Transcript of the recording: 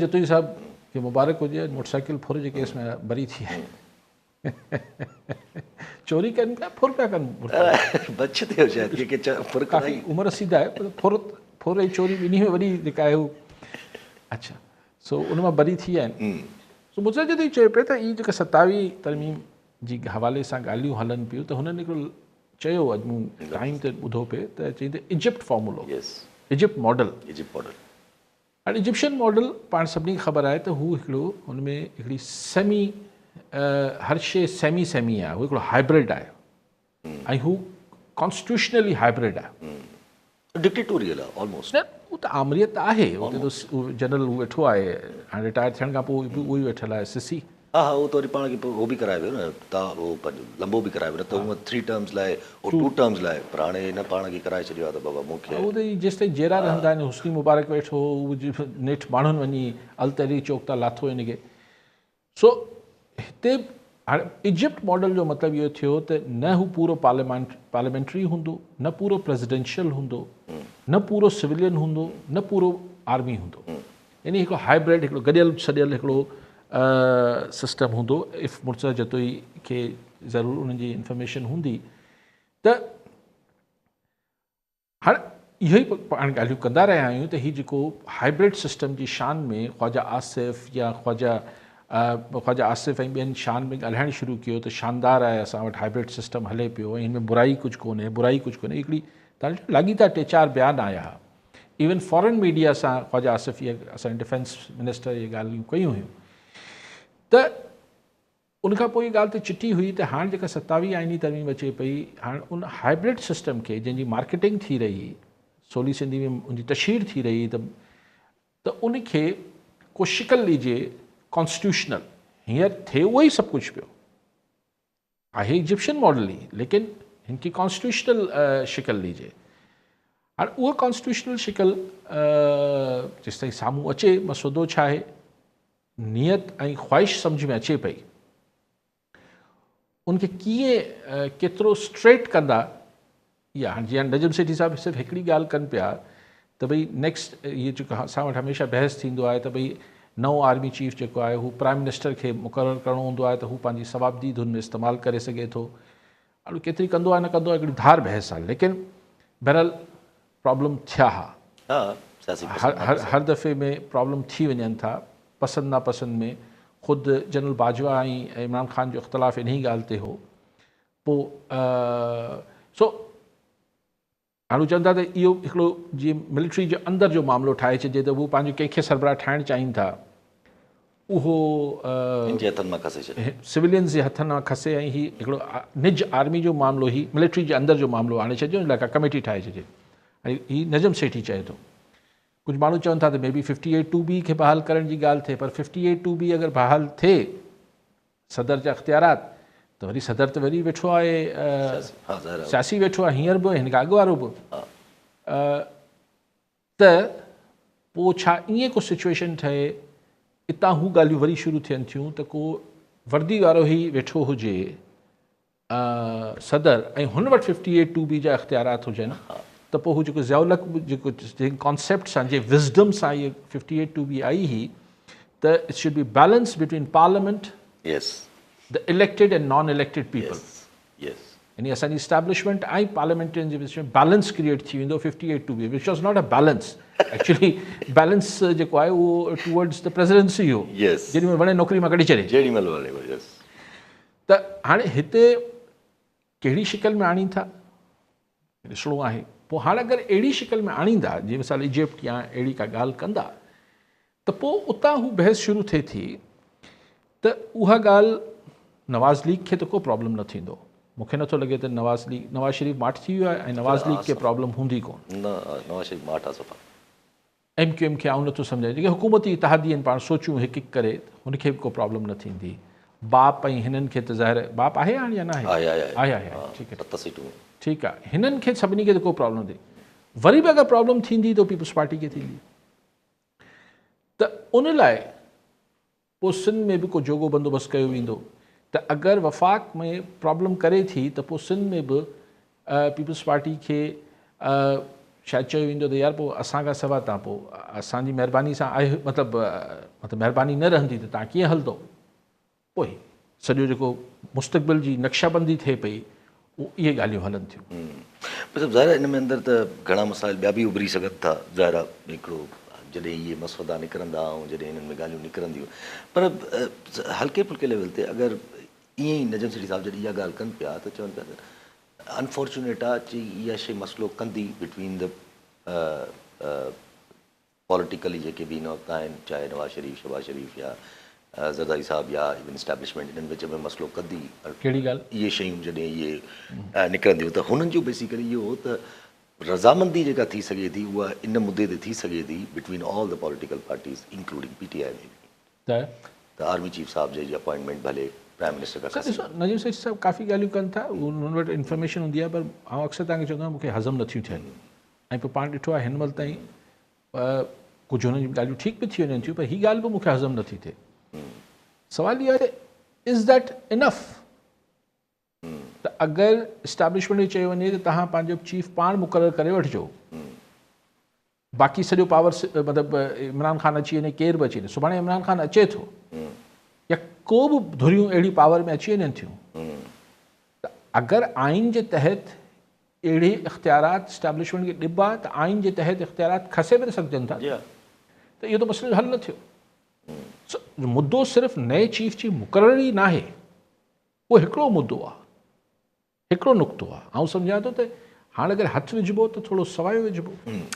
जतोई साहब के मुबारक हो जाए मोटरसाइकिल फुर जे केस में बरी थी है चोरी कन पिया फुर पिया कन बचते हो शायद कि फुर काफ़ी उम्र सीधा है पर फुर फुर ऐं चोरी ॿिन्ही में वॾी जेका आहे हू अच्छा सो उन मां बरी थी आहिनि सो मुझे जॾहिं चए पिए त ई जेका 27वीं तरमीम जी हवाले सां ॻाल्हियूं हलनि पियूं त हुननि हिकिड़ो चयो अॼु मूं टाइम ते ॿुधो पिए त चई त इजिप्ट फॉर्मूलो इजिप्ट मॉडल हाणे इजिप्शियन मॉडल पाण सभिनी खे ख़बर आहे त हू हिकिड़ो हुन में हिकिड़ी सेमी हर शइ सेमी सेमी आहे हू हिकिड़ो हाइब्रिड आहे ऐं हू कॉन्स्टिट्यूशनली हाइब्रिड आहे डिक्टेटोरियल आहे ऑलमोस्ट न हू त आमरियत आहे हुते त जनरल हू वेठो आहे हाणे रिटायर थियण खां पोइ बि उहो ई वेठल आहे सिसी हाँ हाँ वो तो वरी पाण खे उहो बि कराए वियो न तव्हां उहो लंबो बि कराए वियो न त हूअं 3 टर्म्स लाइ और 2 टर्म्स लाइ पर हाणे हिन पाण खे कराए छॾियो आहे त बाबा मूंखे उहो त जेसि ताईं जेरा रहंदा आहिनि हुस्नी मुबारक वेठो उहो नेठि माण्हुनि वञी अलतहरी चौक तां लाथो हिनखे सो हिते हाणे इजिप्ट मॉडल जो मतिलबु इहो थियो त न हू पूरो पार्लियामेंट्री हूंदो न पूरो प्रेसिडेंशियल हूंदो न पूरो सिविलियन हूंदो न पूरो आर्मी हूंदो यानी हिकिड़ो हाइब्रिड हिकिड़ो गॾियल छॾियल हिकिड़ो सिस्टम हूंदो इफ़ मुर्तज़ा जतोई खे ज़रूरु उन्हनि जी इंफॉर्मेशन हूंदी त हाणे इहो ई पाण ॻाल्हियूं कंदा रहिया आहियूं त हीउ जेको हाइब्रिड सिस्टम जी शान में ख्वाजा आसिफ़ या ख्वाजा आसिफ़ ऐं ॿियनि शान में ॻाल्हाइणु शुरू कयो त शानदार आहे असां वटि हाइब्रिड सिस्टम हले पियो ऐं हिन में बुराई कुझु कोन्हे हिकिड़ी तव्हां लाॻीता 3-4 बयान आया हुआ इवन फॉरेन मीडिया सां ख्वाजा आसिफ़ इहे असांजे डिफेंस मिनिस्टर इहे ॻाल्हियूं कयूं हुयूं त उनखां पोइ इहा ॻाल्हि त चिटी हुई त हाणे जेका 27वीं आइनी तरमीम अचे पई हाणे उन हाइब्रिड सिस्टम खे जंहिंजी मार्केटिंग थी रही सोली सिंधी में उनजी तशहीर थी रही त उनखे को शिकल ॾिजे कॉन्स्टिट्यूशनल हींअर थिए उहो ई सभु कुझु पियो आहे इजिप्शियन मॉडल ई लेकिन हिनखे कॉन्स्टिट्यूशनल शिकल ॾिजे हाणे उहा कॉन्स्टिट्यूशनल शिकल जेसि ताईं साम्हूं अचे मसौदो छा आहे नियत ऐं ख़्वाहिश सम्झ में अचे पई उनखे कीअं केतिरो स्ट्रेट कंदा या हाणे जीअं नजम सेठी साहिबु सिर्फ़ु हिकिड़ी ॻाल्हि कनि पिया त भई नेक्स्ट इहे जेको असां वटि हमेशह बहस थींदो आहे त भई नओं आर्मी चीफ जेको आहे हू प्राइम मिनिस्टर खे मुक़ररु करिणो हूंदो आहे त हू पंहिंजी सवाबदी धुन में इस्तेमालु करे सघे थो हाणे केतिरी कंदो आहे न कंदो आहे हिकिड़ी धार बहस आहे लेकिन बहरहाल प्रॉब्लम थिया हुआ हर दफ़े में प्रॉब्लम थी वञनि था पसंदि नापसंदि में ख़ुदि जनरल बाजवा ऐं इमरान ख़ान जो इख़्तिलाफ़ इन ई ॻाल्हि ते हो पोइ सो हाणे चवनि था त इहो हिकिड़ो जीअं मिलिट्री जो अंदरि जो मामिलो ठाहे छॾिजे त उहो पंहिंजो कंहिंखे सरबराह ठाहिणु चाहिनि था उहो सिविलियन्स जे हथनि मां खसे ऐं हीउ हिकिड़ो निज आर्मी जो मामिलो ही मिलिट्री जे अंदरि जो मामिलो आणे छॾियो इन लाइ का कमेटी ठाहे छॾे ऐं हीउ नजम सेठी चए थो कुझु माण्हू चवनि था त मे बी 58(2)B खे बहाल करण जी ॻाल्हि थिए पर 58(2)B अगरि बहाल थिए सदर जा इख़्तियारात त वरी सदर त वरी वेठो आहे सियासी वेठो आहे हींअर बि हिन खां अॻु वारो बि त पोइ छा ईअं को सिचुएशन ठहे हितां हू ॻाल्हियूं वरी शुरू थियनि थियूं त को वर्दी वारो ई वेठो हुजे सदर ऐं हुन वटि 58(2)B जा इख़्तियारात हुजनि त पोइ हू जेको ज़ियाउलक जेको कॉन्सेप्ट सां जे विज़डम सां इहे 58(2)B आई हुई त it should be balance between parliament the elected and non elected people यानी असांजी इस्टेब्लिशमेंट ऐं पार्लियामेंटेरियन जे विच में बैलेंस क्रिएट थी वेंदो 58(2)B which was not a balance actually balance जेको आहे उहो टूवर्ड्स द प्रेसिडेंसी हो जेॾी महिल वणे नौकिरी मां कढी छॾे त हाणे हिते कहिड़ी शिकल में आणी था ॾिसणो आहे पोइ हाणे अगरि अहिड़ी शिकल में आणींदा जीअं मिसाल इजिप्ट या अहिड़ी का ॻाल्हि कंदा त पोइ उतां हू बहस शुरू थिए थी त उहा ॻाल्हि नवाज़ लीग खे त को प्रॉब्लम न थींदो मूंखे नथो लॻे त नवाज़ शरीफ़ माठ थी वियो आहे ऐं नवाज़ लीग खे प्रॉब्लम हूंदी कोन MQM खे आउं नथो सम्झाए जेके हुकूमती इतिहादी आहिनि पाण सोचूं हिकु हिकु करे हुनखे बि को प्रॉब्लम न थींदी बाप ऐं हिननि खे त ज़ाहिर बाप आहे हाणे या न आहे ठीकु आहे हिननि खे सभिनी खे त को प्रॉब्लम थिए वरी बि अगरि प्रॉब्लम थींदी त पीपल्स पार्टी खे थींदी त उन लाइ पोइ सिंध में बि को जोॻो बंदोबस्तु कयो वेंदो त अगरि वफ़ाक़ में प्रॉब्लम करे थी त पोइ सिंध में बि पीपल्स पार्टी खे शायदि चयो वेंदो त यार पोइ असांखां सवाइ तव्हां पोइ असांजी महिरबानी सां आहे मतिलबु महिरबानी न रहंदी त तव्हां कीअं हलंदो। पोइ सॼो जेको मुस्तक़बिल जी नक्शाबंदी थिए पई इहे ॻाल्हियूं हलनि थियूं। मतिलबु ज़ाहिर इन में अंदरि त घणा मसाइल ॿिया बि उभरी सघनि था। ज़ाहिर आहे हिकिड़ो जॾहिं इहे मसइला निकिरंदा ऐं जॾहिं इन्हनि में ॻाल्हियूं निकिरंदियूं, पर हल्के फुल्के लेवल ते अगरि ईअं ई नजम सेठी साहिबु जॾहिं इहा ॻाल्हि कनि पिया त चवनि पिया त अनफॉर्चुनेट आहे कि इहा शइ मसइलो कंदी बिटवीन द पॉलिटिकली जेके बि इन वक़्तु आहिनि, चाहे नवाज़ शरीफ़, शहबाज़ शरीफ़ या ज़रदारी साहिबु या इवन इस्टेब्लिशमेंट, इन्हनि विच में मसइलो कंदी कहिड़ी ॻाल्हि? इहे शयूं जॾहिं इहे निकिरंदियूं त हुननि जो बेसिकली इहो हो त रज़ामंदी जेका थी सघे थी उहा इन मुद्दे ते थी सघे थी between all the political parties including PTI में बि, त आर्मी चीफ साहिब जी अपॉइंटमेंट भले प्राइम मिनिस्टर खां। ॾिसो नजीम सेठ साहिबु काफ़ी ॻाल्हियूं कनि था, हुननि वटि इंफॉर्मेशन हूंदी आहे, पर आउं अक्सर तव्हांखे चवंदो आहियां मूंखे हज़म नथियूं थियनि। ऐं पोइ पाण ॾिठो आहे हिन महिल ताईं कुझु हुननि जूं ॻाल्हियूं ठीक बि थी वञनि थियूं, पर हीअ ॻाल्हि बि मूंखे हज़म नथी थिए। सवाल इहो आहे इज़ दैट इनफ? त अगरि इस्टेब्लिशमेंट में चयो वञे त तव्हां पंहिंजो चीफ पाण मुक़ररु करे वठिजो, बाक़ी सॼो पावर मतिलबु इमरान ख़ान अची वञे, केरु बि अची वञे, सुभाणे इमरान ख़ान अचे थो या को बि धुरियूं अहिड़ी पावर में अची वञनि थियूं, त अगरि आइन जे तहत अहिड़े इख़्तियारात इस्टेब्लिशमेंट खे ॾिबा त आइन जे तहत इख़्तियारात खसे बि सघजनि था, त इहो त मसइलो हल न थियो। मुद्दो सिर्फ़ु नए चीफ जी मुक़ररी ई न आहे, उहो हिकिड़ो मुद्दो आहे, हिकिड़ो नुक़्तो आहे। आउं सम्झां थो त हाणे अगरि हथु विझिबो त थोरो सवाइ विझिबो।